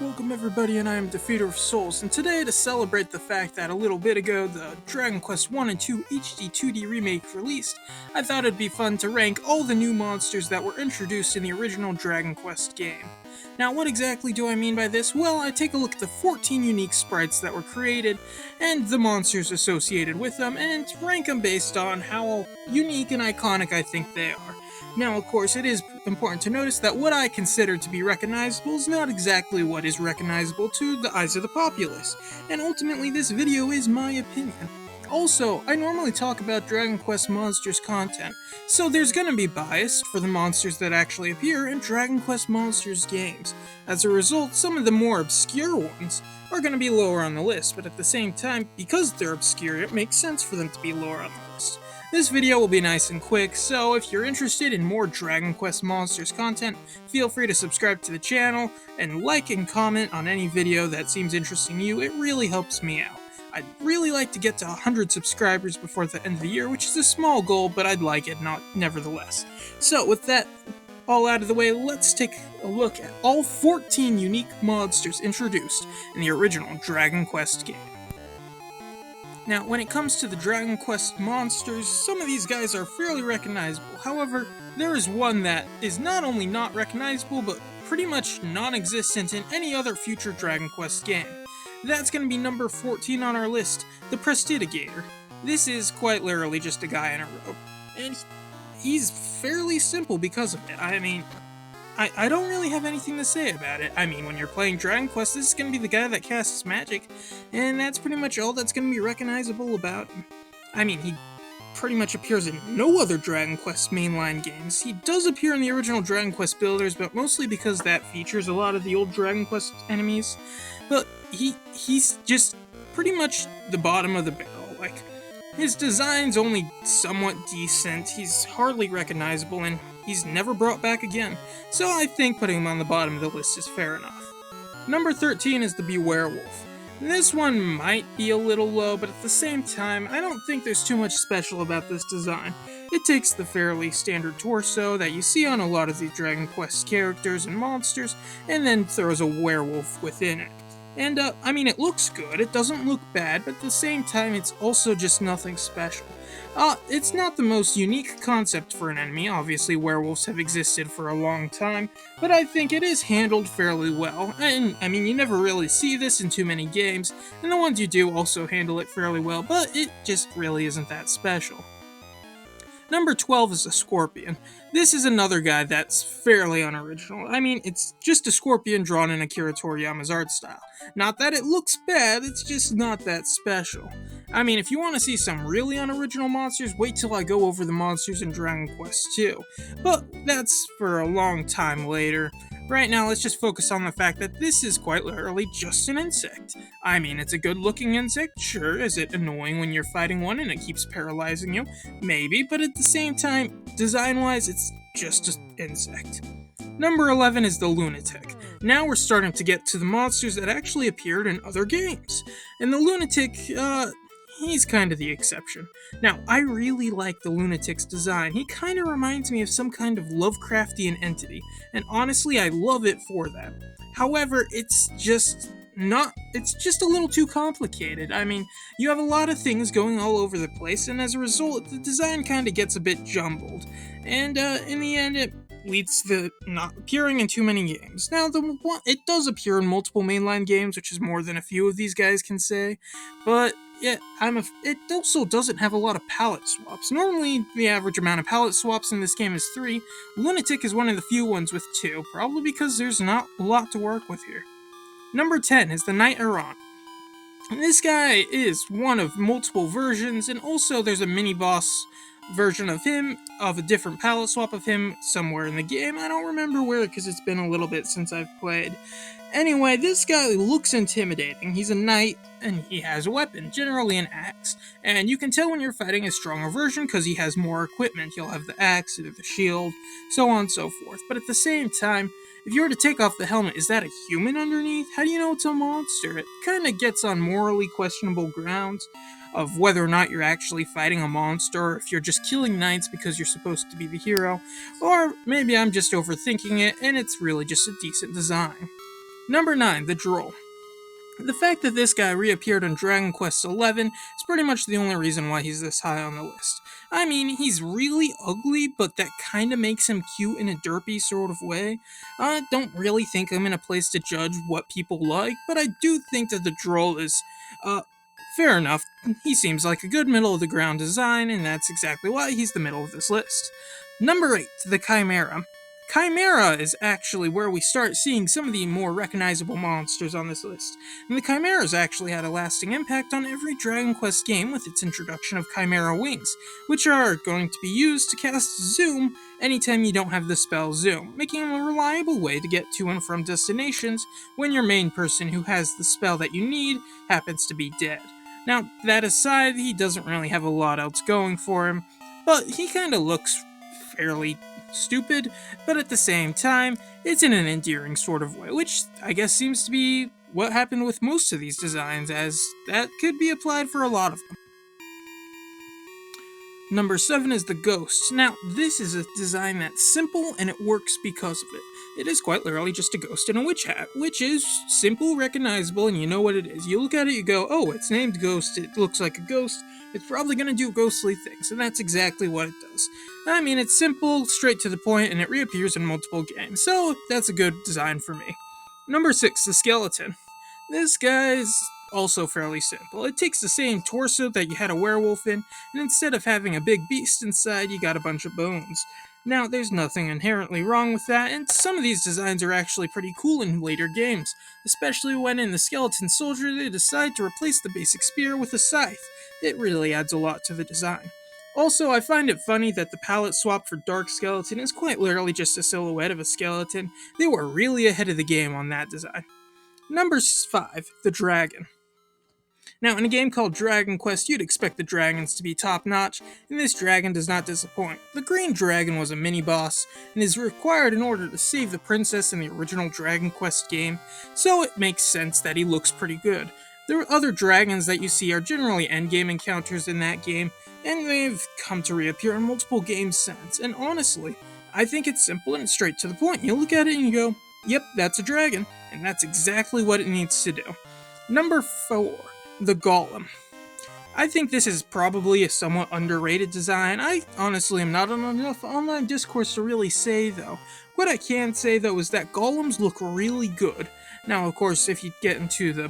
Welcome everybody, and I am Defeater of Souls, and today, to celebrate the fact that a little bit ago the Dragon Quest 1 and 2 HD-2D Remake released, I thought it'd be fun to rank all the new monsters that were introduced in the original Dragon Quest game. Now, what exactly do I mean by this? Well, I take a look at the 14 unique sprites that were created, and the monsters associated with them, and rank them based on how unique and iconic I think they are. Now, of course, it is important to notice that what I consider to be recognizable is not exactly what is recognizable to the eyes of the populace, and ultimately this video is my opinion. Also, I normally talk about Dragon Quest Monsters content, so there's gonna be bias for the monsters that actually appear in Dragon Quest Monsters games. As a result, some of the more obscure ones are gonna be lower on the list, but at the same time, because they're obscure, it makes sense for them to be lower on the list. This video will be nice and quick, so if you're interested in more Dragon Quest Monsters content, feel free to subscribe to the channel, and like and comment on any video that seems interesting to you. It really helps me out. I'd really like to get to 100 subscribers before the end of the year, which is a small goal, but I'd like it nevertheless. So with that all out of the way, let's take a look at all 14 unique monsters introduced in the original Dragon Quest game. Now, when it comes to the Dragon Quest monsters, some of these guys are fairly recognizable. However, there is one that is not only not recognizable, but pretty much non-existent in any other future Dragon Quest game. That's going to be number 14 on our list, the Prestidigator. This is quite literally just a guy in a robe, and he's fairly simple because of it. I don't really have anything to say about it. I mean, when you're playing Dragon Quest, this is going to be the guy that casts magic, and that's pretty much all that's going to be recognizable about him. I mean, he pretty much appears in no other Dragon Quest mainline games. He does appear in the original Dragon Quest Builders, but mostly because that features a lot of the old Dragon Quest enemies. But he's just pretty much the bottom of the barrel. Like, his design's only somewhat decent, he's hardly recognizable, and he's never brought back again, so I think putting him on the bottom of the list is fair enough. Number 13 is the Bewerewolf. This one might be a little low, but at the same time, I don't think there's too much special about this design. It takes the fairly standard torso that you see on a lot of these Dragon Quest characters and monsters, and then throws a werewolf within it. And, I mean, it looks good, it doesn't look bad, but at the same time, it's also just nothing special. It's not the most unique concept for an enemy. Obviously werewolves have existed for a long time, but I think it is handled fairly well, and, I mean, you never really see this in too many games, and the ones you do also handle it fairly well, but it just really isn't that special. Number 12 is a Scorpion. This is another guy that's fairly unoriginal. I mean, it's just a scorpion drawn in Akira Toriyama's art style. Not that it looks bad, it's just not that special. I mean, if you want to see some really unoriginal monsters, wait till I go over the monsters in Dragon Quest 2. But that's for a long time later. Right now, let's just focus on the fact that this is quite literally just an insect. I mean, it's a good-looking insect, sure. Is it annoying when you're fighting one and it keeps paralyzing you? Maybe, but at the same time, design-wise, it's just an insect. Number 11 is the Lunatic. Now we're starting to get to the monsters that actually appeared in other games. And the Lunatic, he's kind of the exception. Now, I really like the Lunatic's design. He kind of reminds me of some kind of Lovecraftian entity, and honestly, I love it for that. However, it's just a little too complicated. I mean, you have a lot of things going all over the place, and as a result, the design kind of gets a bit jumbled. And, in the end, it leads to not appearing in too many games. Now, it does appear in multiple mainline games, which is more than a few of these guys can say, but yeah, it also doesn't have a lot of palette swaps. Normally, the average amount of palette swaps in this game is 3. Lunatic is one of the few ones with 2, probably because there's not a lot to work with here. Number 10 is the Knight Errant. This guy is one of multiple versions, and also there's a mini-boss version of him, of a different palette swap of him somewhere in the game. I don't remember where, because it's been a little bit since I've played. Anyway, this guy looks intimidating. He's a knight, and he has a weapon, generally an axe. And you can tell when you're fighting a stronger version because he has more equipment. He'll have the axe, or the shield, so on and so forth. But at the same time, if you were to take off the helmet, is that a human underneath? How do you know it's a monster? It kind of gets on morally questionable grounds of whether or not you're actually fighting a monster, or if you're just killing knights because you're supposed to be the hero, or maybe I'm just overthinking it and it's really just a decent design. Number 9, the Droll. The fact that this guy reappeared on Dragon Quest XI is pretty much the only reason why he's this high on the list. I mean, he's really ugly, but that kinda makes him cute in a derpy sort of way. I don't really think I'm in a place to judge what people like, but I do think that the Droll is, uh, fair enough. He seems like a good middle of the ground design, and that's exactly why he's the middle of this list. Number 8, the Chimera. Chimera is actually where we start seeing some of the more recognizable monsters on this list, and the Chimera's actually had a lasting impact on every Dragon Quest game with its introduction of Chimera Wings, which are going to be used to cast Zoom anytime you don't have the spell Zoom, making them a reliable way to get to and from destinations when your main person who has the spell that you need happens to be dead. Now, that aside, he doesn't really have a lot else going for him, but he kinda looks fairly stupid, but at the same time, it's in an endearing sort of way, which I guess seems to be what happened with most of these designs, as that could be applied for a lot of them. Number 7 is the Ghost. Now, this is a design that's simple and it works because of it. It is quite literally just a ghost in a witch hat, which is simple, recognizable, and you know what it is. You look at it, you go, oh, it's named Ghost, it looks like a ghost, it's probably gonna do ghostly things, and that's exactly what it does. I mean, it's simple, straight to the point, and it reappears in multiple games, so that's a good design for me. Number 6, the Skeleton. This guy's also fairly simple. It takes the same torso that you had a werewolf in, and instead of having a big beast inside, you got a bunch of bones. Now, there's nothing inherently wrong with that, and some of these designs are actually pretty cool in later games, especially when in the Skeleton Soldier they decide to replace the basic spear with a scythe. It really adds a lot to the design. Also, I find it funny that the palette swap for Dark Skeleton is quite literally just a silhouette of a skeleton. They were really ahead of the game on that design. Number 5, the Dragon. Now, in a game called Dragon Quest, you'd expect the dragons to be top notch, and this dragon does not disappoint. The Green Dragon was a mini boss, and is required in order to save the princess in the original Dragon Quest game, so it makes sense that he looks pretty good. The other dragons that you see are generally endgame encounters in that game, and they've come to reappear in multiple games since, and honestly, I think it's simple and straight to the point. You look at it and you go, yep, that's a dragon, and that's exactly what it needs to do. Number 4, the Golem. I think this is probably a somewhat underrated design. I honestly am not on enough online discourse to really say, though. What I can say, though, is that golems look really good. Now, of course, if you get into the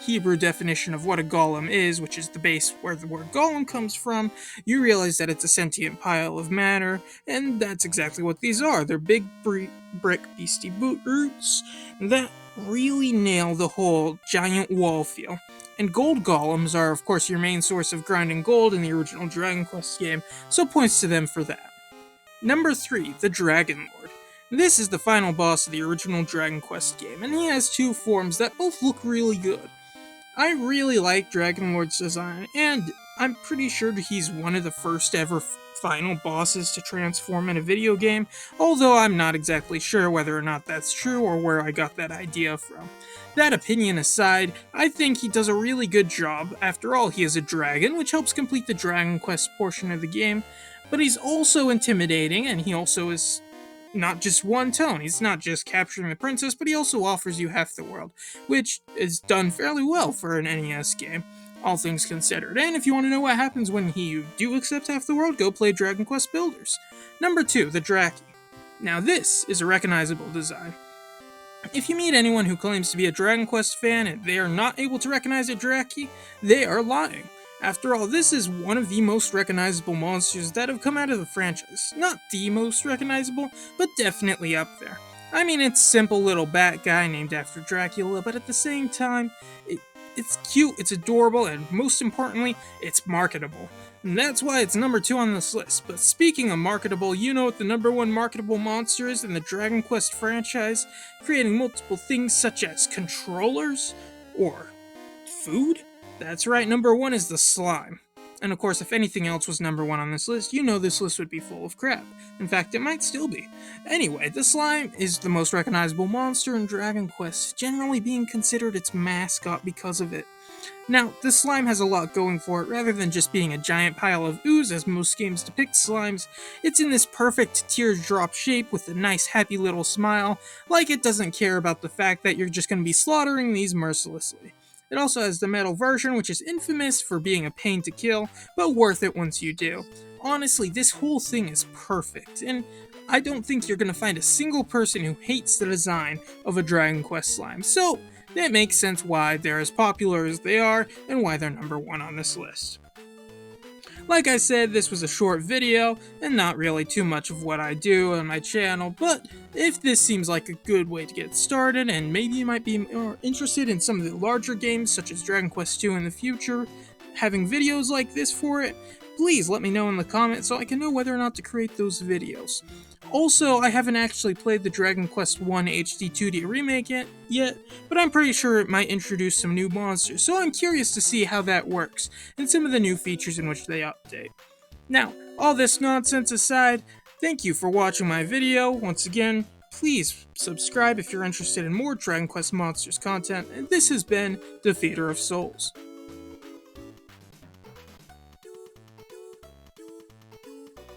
Hebrew definition of what a golem is, which is the base where the word golem comes from, you realize that it's a sentient pile of matter, and that's exactly what these are. They're big brick beastie roots that really nail the whole giant wall feel. And gold golems are, of course, your main source of grinding gold in the original Dragon Quest game, so points to them for that. Number 3, the Dragon Lord. This is the final boss of the original Dragon Quest game, and he has two forms that both look really good. I really like Dragon Lord's design, and I'm pretty sure he's one of the first ever final bosses to transform in a video game, although I'm not exactly sure whether or not that's true or where I got that idea from. That opinion aside, I think he does a really good job. After all, he is a dragon, which helps complete the Dragon Quest portion of the game, but he's also intimidating, and he also is not just one tone. He's not just capturing the princess, but he also offers you half the world, which is done fairly well for an NES game, all things considered. And if you want to know what happens when you do accept half the world, go play Dragon Quest Builders. Number 2, the Draki. Now this is a recognizable design. If you meet anyone who claims to be a Dragon Quest fan and they are not able to recognize a Draki, they are lying. After all, this is one of the most recognizable monsters that have come out of the franchise. Not the most recognizable, but definitely up there. I mean, it's simple little bat guy named after Dracula, but at the same time, it's cute, it's adorable, and most importantly, it's marketable. And that's why it's number 2 on this list. But speaking of marketable, you know what the number 1 marketable monster is in the Dragon Quest franchise? Creating multiple things such as controllers or food? That's right, number 1 is the slime. And of course, if anything else was number 1 on this list, you know this list would be full of crap. In fact, it might still be. Anyway, the slime is the most recognizable monster in Dragon Quest, generally being considered its mascot because of it. Now, this slime has a lot going for it. Rather than just being a giant pile of ooze, as most games depict slimes, it's in this perfect teardrop shape with a nice happy little smile, like it doesn't care about the fact that you're just going to be slaughtering these mercilessly. It also has the metal version, which is infamous for being a pain to kill, but worth it once you do. Honestly, this whole thing is perfect, and I don't think you're going to find a single person who hates the design of a Dragon Quest slime, so that makes sense why they're as popular as they are and why they're number 1 on this list. Like I said, this was a short video and not really too much of what I do on my channel, but if this seems like a good way to get started and maybe you might be more interested in some of the larger games such as Dragon Quest II in the future, having videos like this for it, please let me know in the comments so I can know whether or not to create those videos. Also, I haven't actually played the Dragon Quest I HD-2D Remake yet, but I'm pretty sure it might introduce some new monsters, so I'm curious to see how that works, and some of the new features in which they update. Now, all this nonsense aside, thank you for watching my video. Once again, please subscribe if you're interested in more Dragon Quest Monsters content, and this has been Defeater of Souls.